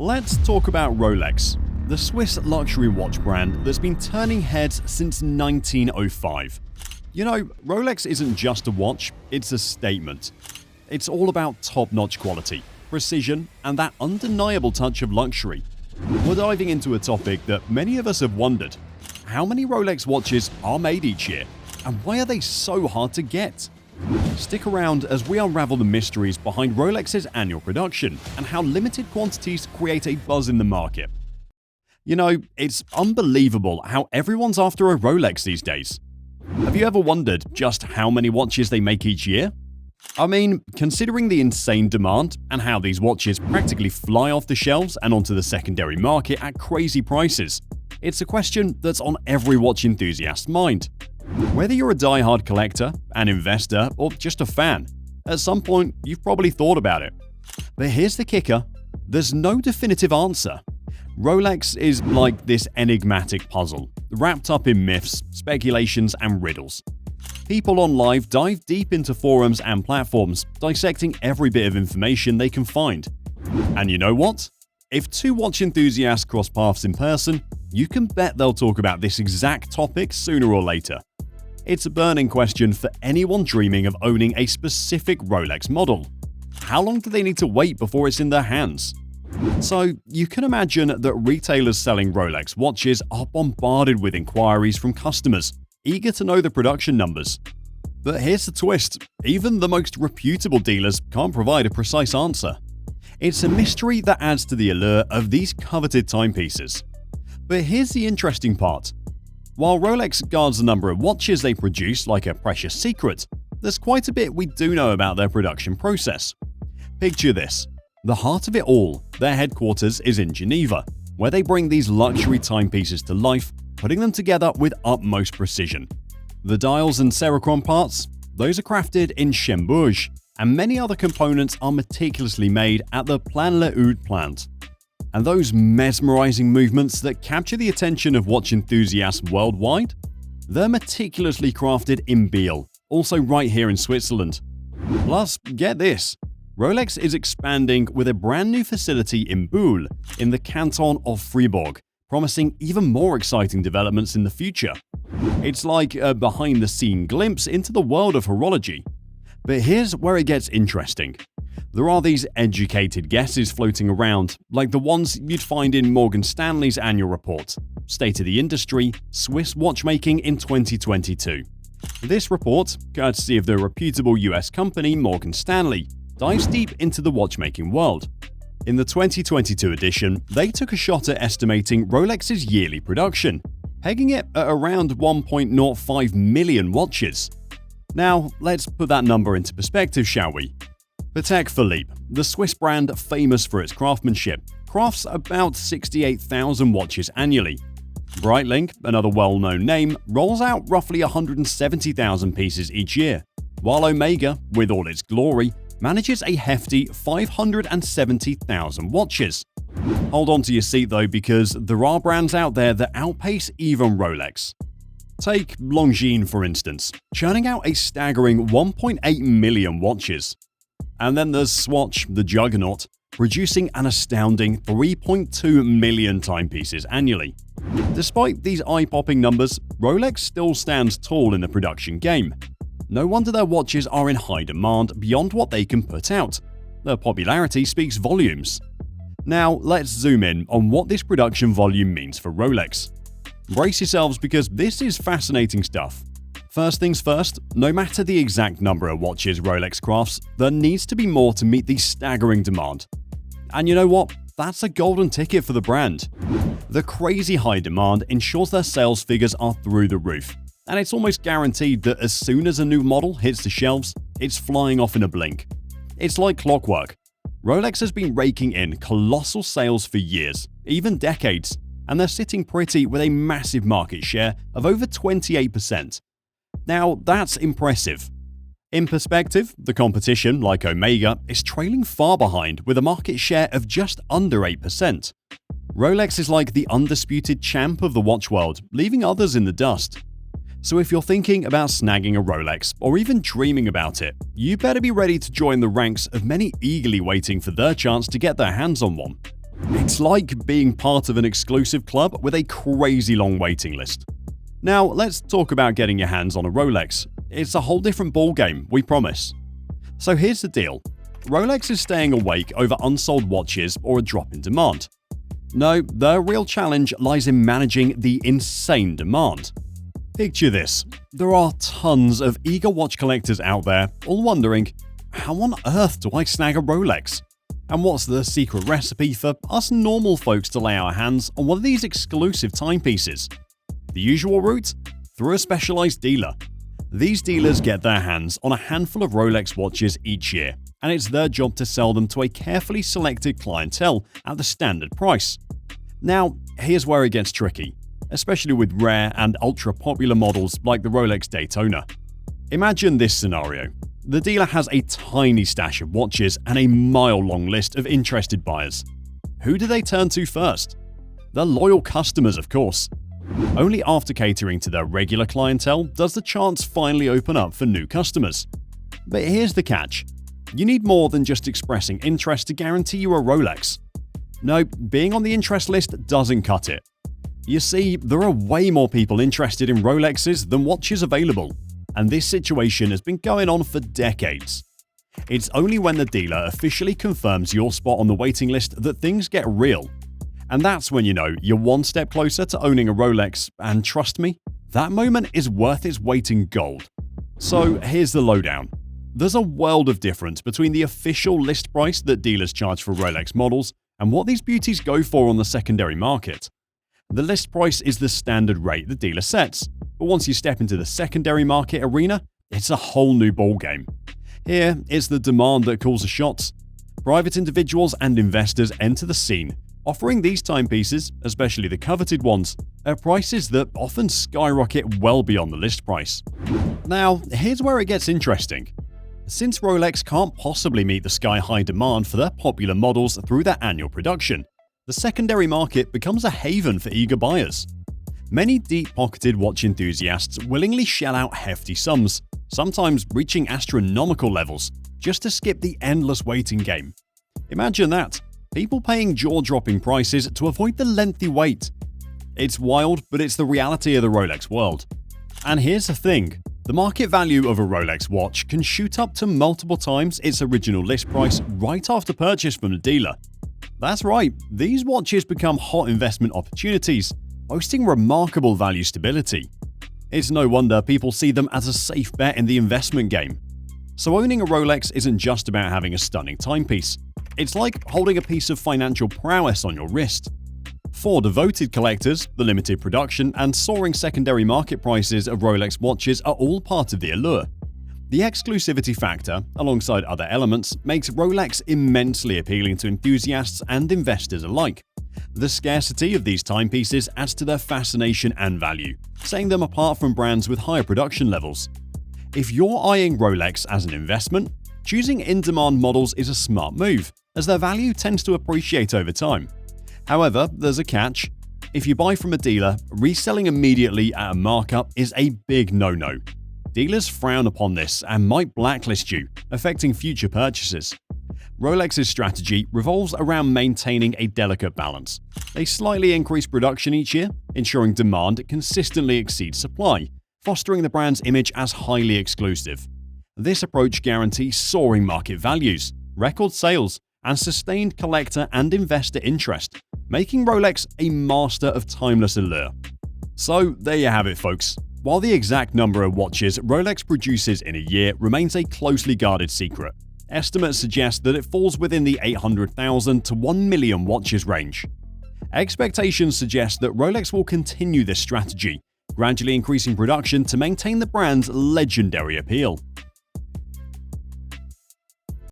Let's talk about Rolex, the Swiss luxury watch brand that's been turning heads since 1905. You know, Rolex isn't just a watch, it's a statement. It's all about top-notch quality, precision, and that undeniable touch of luxury. We're diving into a topic that many of us have wondered. How many Rolex watches are made each year? And why are they so hard to get? Stick around as we unravel the mysteries behind Rolex's annual production and how limited quantities create a buzz in the market. You know, it's unbelievable how everyone's after a Rolex these days. Have you ever wondered just how many watches they make each year? I mean, considering the insane demand and how these watches practically fly off the shelves and onto the secondary market at crazy prices, it's a question that's on every watch enthusiast's mind. Whether you're a die-hard collector, an investor, or just a fan, at some point you've probably thought about it. But here's the kicker: there's no definitive answer. Rolex is like this enigmatic puzzle, wrapped up in myths, speculations, and riddles. People on Live dive deep into forums and platforms, dissecting every bit of information they can find. And you know what? If two watch enthusiasts cross paths in person, you can bet they'll talk about this exact topic sooner or later. It's a burning question for anyone dreaming of owning a specific Rolex model. How long do they need to wait before it's in their hands? So, you can imagine that retailers selling Rolex watches are bombarded with inquiries from customers, eager to know the production numbers. But here's the twist: even the most reputable dealers can't provide a precise answer. It's a mystery that adds to the allure of these coveted timepieces. But here's the interesting part. While Rolex guards the number of watches they produce like a precious secret, there's quite a bit we do know about their production process. Picture this. The heart of it all, their headquarters, is in Geneva, where they bring these luxury timepieces to life, putting them together with utmost precision. The dials and Sericron parts, those are crafted in Chembourg, and many other components are meticulously made at the Plan-les-Oudes plant. And those mesmerizing movements that capture the attention of watch enthusiasts worldwide? They're meticulously crafted in Biel, also right here in Switzerland. Plus, get this, Rolex is expanding with a brand new facility in Bulle, in the canton of Fribourg, promising even more exciting developments in the future. It's like a behind-the-scene glimpse into the world of horology. But here's where it gets interesting. There are these educated guesses floating around, like the ones you'd find in Morgan Stanley's annual report, State of the Industry, Swiss Watchmaking in 2022. This report, courtesy of the reputable US company Morgan Stanley, dives deep into the watchmaking world. In the 2022 edition, they took a shot at estimating Rolex's yearly production, pegging it at around 1.05 million watches. Now, let's put that number into perspective, shall we? Patek Philippe, the Swiss brand famous for its craftsmanship, crafts about 68,000 watches annually. Breitling, another well-known name, rolls out roughly 170,000 pieces each year, while Omega, with all its glory, manages a hefty 570,000 watches. Hold on to your seat though, because there are brands out there that outpace even Rolex. Take Longines for instance, churning out a staggering 1.8 million watches. And then there's Swatch, the juggernaut, producing an astounding 3.2 million timepieces annually. Despite these eye-popping numbers, Rolex still stands tall in the production game. No wonder their watches are in high demand beyond what they can put out. Their popularity speaks volumes. Now, let's zoom in on what this production volume means for Rolex. Brace yourselves because this is fascinating stuff. First things first, no matter the exact number of watches Rolex crafts, there needs to be more to meet the staggering demand. And you know what? That's a golden ticket for the brand. The crazy high demand ensures their sales figures are through the roof, and it's almost guaranteed that as soon as a new model hits the shelves, it's flying off in a blink. It's like clockwork. Rolex has been raking in colossal sales for years, even decades, and they're sitting pretty with a massive market share of over 28%. Now, that's impressive. In perspective, the competition, like Omega, is trailing far behind with a market share of just under 8%. Rolex is like the undisputed champ of the watch world, leaving others in the dust. So if you're thinking about snagging a Rolex or even dreaming about it, you better be ready to join the ranks of many eagerly waiting for their chance to get their hands on one. It's like being part of an exclusive club with a crazy long waiting list. Now, let's talk about getting your hands on a Rolex. It's a whole different ballgame, we promise. So here's the deal. Rolex is staying awake over unsold watches or a drop in demand. No, the real challenge lies in managing the insane demand. Picture this. There are tons of eager watch collectors out there, all wondering, how on earth do I snag a Rolex? And what's the secret recipe for us normal folks to lay our hands on one of these exclusive timepieces? The usual route? Through a specialized dealer. These dealers get their hands on a handful of Rolex watches each year, and it's their job to sell them to a carefully selected clientele at the standard price. Now, here's where it gets tricky, especially with rare and ultra-popular models like the Rolex Daytona. Imagine this scenario. The dealer has a tiny stash of watches and a mile-long list of interested buyers. Who do they turn to first? Their loyal customers, of course. Only after catering to their regular clientele does the chance finally open up for new customers. But here's the catch. You need more than just expressing interest to guarantee you a Rolex. No, being on the interest list doesn't cut it. You see, there are way more people interested in Rolexes than watches available, and this situation has been going on for decades. It's only when the dealer officially confirms your spot on the waiting list that things get real. And that's when you know you're one step closer to owning a Rolex, and trust me, that moment is worth its weight in gold. So here's the lowdown. There's a world of difference between the official list price that dealers charge for Rolex models and what these beauties go for on the secondary market. The list price is the standard rate the dealer sets, but once you step into the secondary market arena, it's a whole new ballgame. Here, it's the demand that calls the shots. Private individuals and investors enter the scene, offering these timepieces, especially the coveted ones, at prices that often skyrocket well beyond the list price. Now, here's where it gets interesting. Since Rolex can't possibly meet the sky-high demand for their popular models through their annual production, the secondary market becomes a haven for eager buyers. Many deep-pocketed watch enthusiasts willingly shell out hefty sums, sometimes reaching astronomical levels, just to skip the endless waiting game. Imagine that. People paying jaw-dropping prices to avoid the lengthy wait. It's wild, but it's the reality of the Rolex world. And here's the thing. The market value of a Rolex watch can shoot up to multiple times its original list price right after purchase from the dealer. That's right, these watches become hot investment opportunities, boasting remarkable value stability. It's no wonder people see them as a safe bet in the investment game. So owning a Rolex isn't just about having a stunning timepiece. It's like holding a piece of financial prowess on your wrist. For devoted collectors, the limited production and soaring secondary market prices of Rolex watches are all part of the allure. The exclusivity factor, alongside other elements, makes Rolex immensely appealing to enthusiasts and investors alike. The scarcity of these timepieces adds to their fascination and value, setting them apart from brands with higher production levels. If you're eyeing Rolex as an investment, choosing in-demand models is a smart move, as their value tends to appreciate over time. However, there's a catch. If you buy from a dealer, reselling immediately at a markup is a big no-no. Dealers frown upon this and might blacklist you, affecting future purchases. Rolex's strategy revolves around maintaining a delicate balance. They slightly increase production each year, ensuring demand consistently exceeds supply, fostering the brand's image as highly exclusive. This approach guarantees soaring market values, record sales, and sustained collector and investor interest, making Rolex a master of timeless allure. So there you have it, folks. While the exact number of watches Rolex produces in a year remains a closely guarded secret, estimates suggest that it falls within the 800,000 to 1 million watches range. Expectations suggest that Rolex will continue this strategy, gradually increasing production to maintain the brand's legendary appeal.